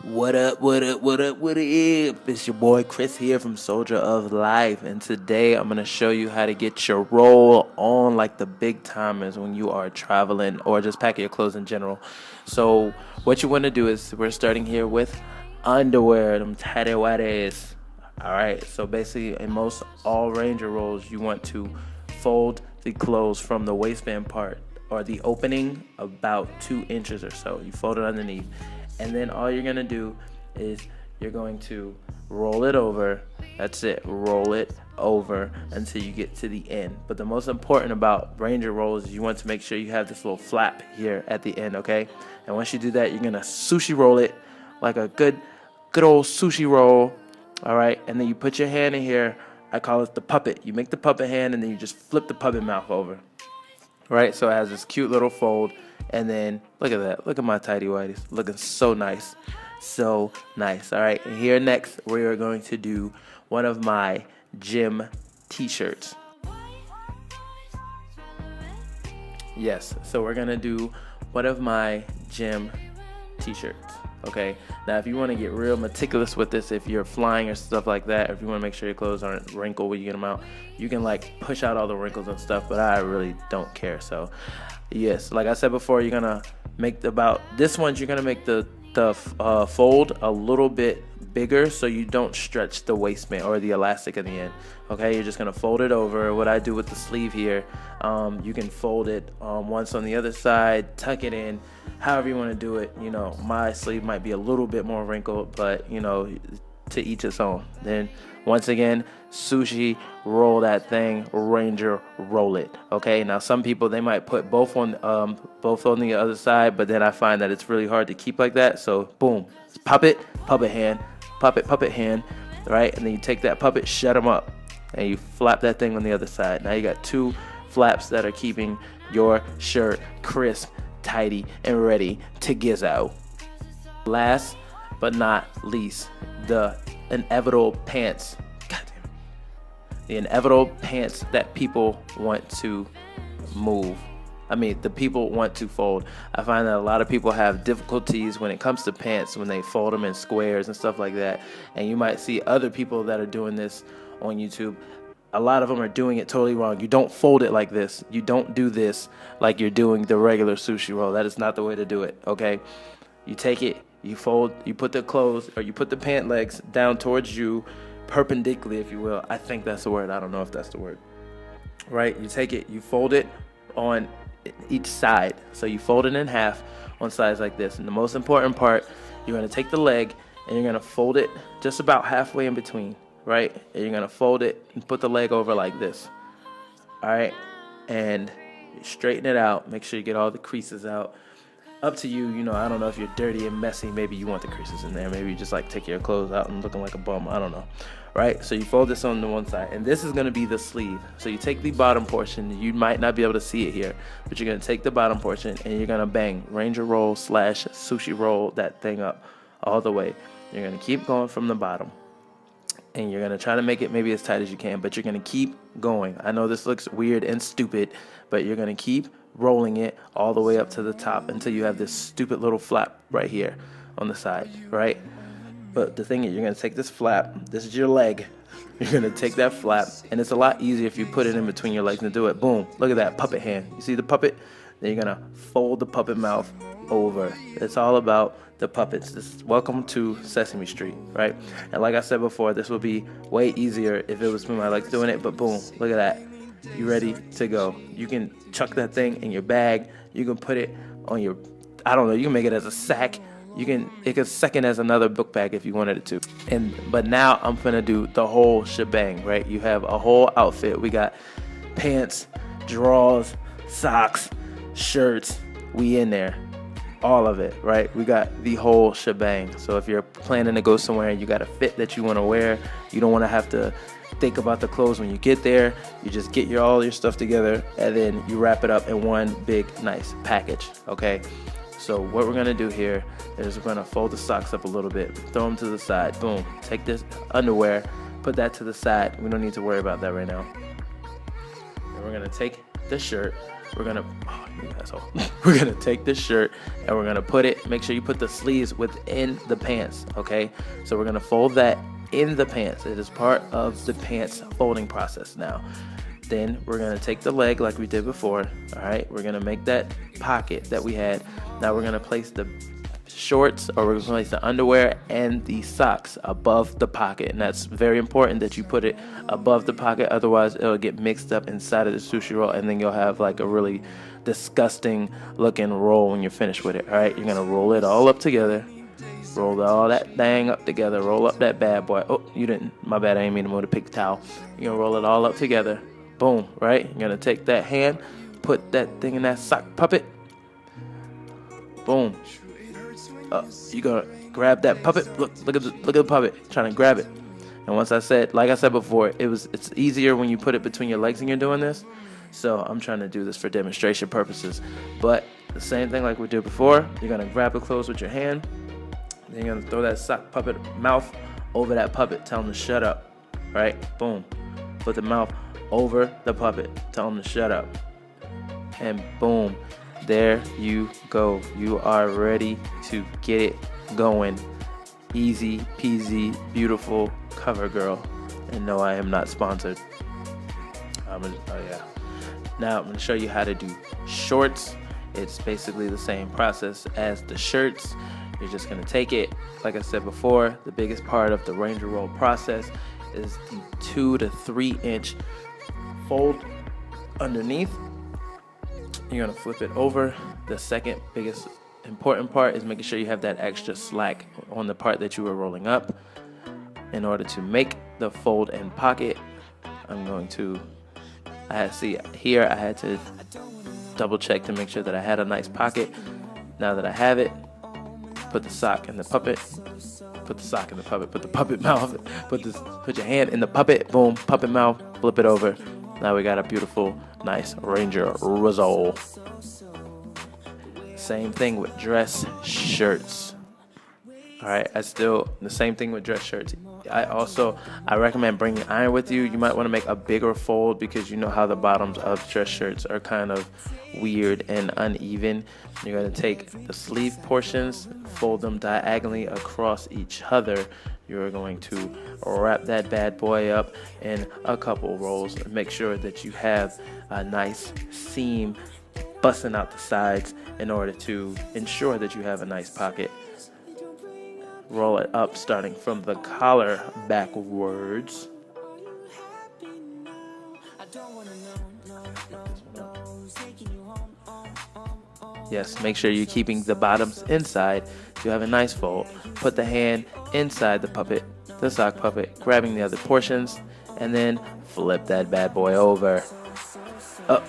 What up, what up, what up, what up? It's your boy Chris here from Soldier of Life, and today I'm going to show you how to get your roll on like the big timers when you are traveling or just packing your clothes in general. So what you want to do is we're starting here with underwear, them tighty whities. Alright, so basically in most all Ranger rolls you want to fold the clothes from the waistband part or the opening about 2 inches or so. You fold it underneath. And then all you're going to do is you're going to roll it over. That's it. Roll it over until you get to the end. But the most important about Ranger rolls is you want to make sure you have this little flap here at the end, okay? And once you do that, you're going to sushi roll it like a good old sushi roll, all right? And then you put your hand in here. I call it the puppet. You make the puppet hand, and then you just flip the puppet mouth over, right? So it has this cute little fold. And then look at that. Look at my tidy whities. Looking so nice. So nice. All right. And here next, we are going to do one of my gym t-shirts. Yes. So we're going to do one of my gym t-shirts. Okay. Now, if you want to get real meticulous with this, if you're flying or stuff like that, if you want to make sure your clothes aren't wrinkled when you get them out, you can like push out all the wrinkles and stuff, but I really don't care. So yes, like I said before, you're gonna make you're gonna make the fold a little bit bigger so you don't stretch the waistband or the elastic in the end. Okay, you're just gonna fold it over. What I do with the sleeve here, you can fold it once on the other side, tuck it in, however you want to do it. You know, my sleeve might be a little bit more wrinkled, but you know, to each its own. Then once again, sushi roll that thing, Ranger roll it. Okay, now some people, they might put both on the other side, but then I find that it's really hard to keep like that. So boom, puppet hand, puppet hand, right? And then you take that puppet, shut them up, and you flap that thing on the other side. Now you got 2 flaps that are keeping your shirt crisp, tidy, and ready to gizzo. Last but not least, the inevitable pants. The inevitable pants that people want to move. The people want to fold. I find that a lot of people have difficulties when it comes to pants when they fold them in squares and stuff like that. And you might see other people that are doing this on YouTube. A lot of them are doing it totally wrong. You don't fold it like this. You don't do this like you're doing the regular sushi roll. That is not the way to do it, okay? You take it, you fold, you put the clothes, or you put the pant legs down towards you, perpendicularly, if you will. I think that's the word. I don't know if that's the word. Right? You take it, you fold it on each side. So you fold it in half on sides like this. And the most important part, you're going to take the leg and you're going to fold it just about halfway in between, right? And you're going to fold it and put the leg over like this. All right? And you straighten it out. Make sure you get all the creases out. Up to you, you know, I don't know if you're dirty and messy, maybe you want the creases in there, maybe you just like take your clothes out and looking like a bum, I don't know, right? So you fold this on the one side, and this is going to be the sleeve. So you take the bottom portion, you might not be able to see it here, but you're going to take the bottom portion and you're going to bang Ranger roll / sushi roll that thing up all the way. You're going to keep going from the bottom, and you're going to try to make it maybe as tight as you can, but you're going to keep going. I know this looks weird and stupid, but you're going to keep rolling it all the way up to the top until you have this stupid little flap right here on the side, right? But the thing is, you're going to take this flap, this is your leg, you're going to take that flap, and it's a lot easier if you put it in between your legs and do it. Boom, look at that puppet hand. You see the puppet? Then you're going to fold the puppet mouth over. It's all about the puppets. Welcome to Sesame Street, right? And like I said before, this would be way easier if it was me, my legs doing it, but boom, look at that. You ready to go. You can chuck that thing in your bag. You can put it on your, I don't know, you can make it as a sack. It could second as another book bag if you wanted it to. But now I'm gonna do the whole shebang, right? You have a whole outfit. We got pants, drawers, socks, shirts. We in there. All of it, right? We got the whole shebang. So if you're planning to go somewhere and you got a fit that you want to wear, you don't want to have to think about the clothes when you get there. You just get all your stuff together and then you wrap it up in one big nice package, okay? So what we're gonna do here is we're gonna fold the socks up a little bit, throw them to the side, boom. Take this underwear, put that to the side. We don't need to worry about that right now. And we're gonna take the shirt, we're gonna, oh, you asshole. We're gonna take this shirt and we're gonna put it, make sure you put the sleeves within the pants, okay? So we're gonna fold that in the pants. It is part of the pants folding process now. Then we're gonna take the leg like we did before, all right? We're gonna make that pocket that we had. Now we're gonna place the shorts, or we're gonna place the underwear and the socks above the pocket. And that's very important that you put it above the pocket, otherwise it'll get mixed up inside of the sushi roll, and then you'll have like a really disgusting looking roll when you're finished with it, all right? You're gonna roll it all up together. Roll all that thing up together. Roll up that bad boy. Oh, you didn't. My bad. I didn't mean to move the paper towel. You're going to roll it all up together. Boom, right? You're going to take that hand, put that thing in that sock puppet. Boom. You're going to grab that puppet. Look at the puppet. Trying to grab it. And once I said, like I said before, it's easier when you put it between your legs and you're doing this. So I'm trying to do this for demonstration purposes. But the same thing like we did before. You're going to grab it close with your hand. Then you're gonna throw that sock puppet mouth over that puppet. Tell him to shut up. Right? Boom. Put the mouth over the puppet. Tell him to shut up. And boom. There you go. You are ready to get it going. Easy peasy, beautiful cover girl. And no, I am not sponsored. Now I'm gonna show you how to do shorts. It's basically the same process as the shirts. You're just going to take it, like I said before, the biggest part of the Ranger roll process is the 2 to 3 inch fold underneath. You're going to flip it over. The second biggest important part is making sure you have that extra slack on the part that you were rolling up. In order to make the fold and pocket, I'm going to, I had to double check to make sure that I had a nice pocket. Now that I have it, put the sock in the puppet, put the sock in the puppet, put the puppet mouth, put your hand in the puppet, boom, puppet mouth, flip it over. Now we got a beautiful, nice Ranger result. Same thing with dress shirts. All right, the same thing with dress shirts. I recommend bringing iron with you. You might want to make a bigger fold because you know how the bottoms of dress shirts are kind of weird and uneven. You're going to take the sleeve portions, fold them diagonally across each other. You're going to wrap that bad boy up in a couple rolls. Make sure that you have a nice seam busting out the sides in order to ensure that you have a nice pocket. Roll it up starting from the collar backwards. Yes, make sure you're keeping the bottoms inside. You have a nice fold. Put the hand inside the puppet, the sock puppet, grabbing the other portions, and then flip that bad boy over. Up.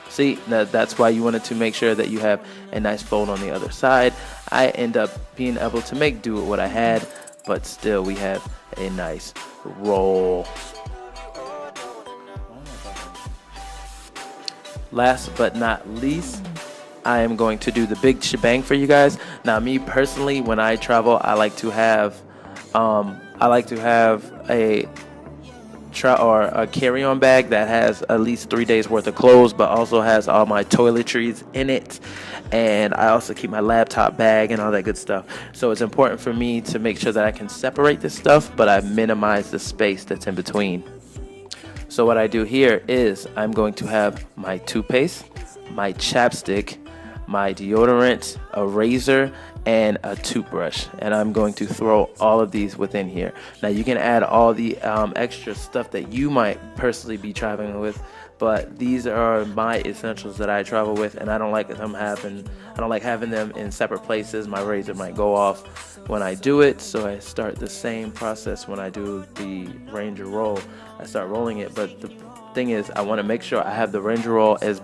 See, that's why you wanted to make sure that you have a nice fold on the other side. I end up being able to make do with what I had, but still we have a nice roll. Last but not least, I am going to do the big shebang for you guys. Now, me personally, when I travel, I like to have a carry-on bag that has at least 3 days worth of clothes, but also has all my toiletries in it. And I also keep my laptop bag and all that good stuff. So it's important for me to make sure that I can separate this stuff, but I minimize the space that's in between. So what I do here is I'm going to have my toothpaste, my chapstick, my deodorant, a razor, and a toothbrush, and I'm going to throw all of these within here. Now you can add all the extra stuff that you might personally be traveling with, but these are my essentials that I travel with, and I don't like having them in separate places. My razor might go off when I do it, so I start the same process when I do the Ranger roll. I start rolling it, but the thing is, I want to make sure I have the Ranger roll as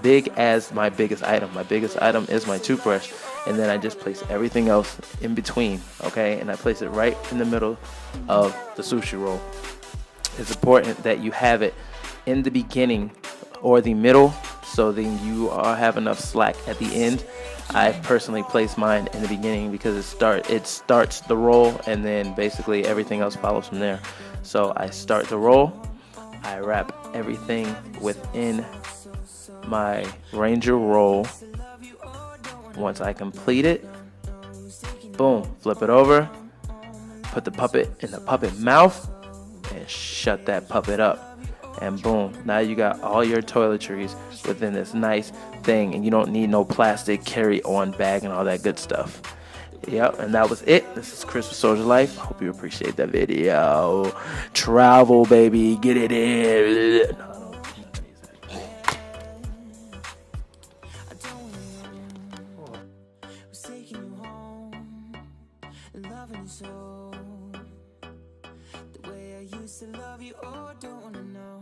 big as my biggest item. My biggest item is my toothbrush, and then I just place everything else in between, okay? And I place it right in the middle of the sushi roll. It's important that you have it in the beginning or the middle, so then you have enough slack at the end. I personally place mine in the beginning because it starts the roll, and then basically everything else follows from there. So I start the roll, I wrap everything within my Ranger roll. Once I complete it, boom, flip it over, put the puppet in the puppet mouth, and shut that puppet up. And boom, now you got all your toiletries within this nice thing, and you don't need no plastic carry-on bag and all that good stuff. Yep, and that was it. This is Kris with Social Life. Hope you appreciate the video. Travel, baby, get it in. Loving you so, the way I used to love you, oh, don't wanna know.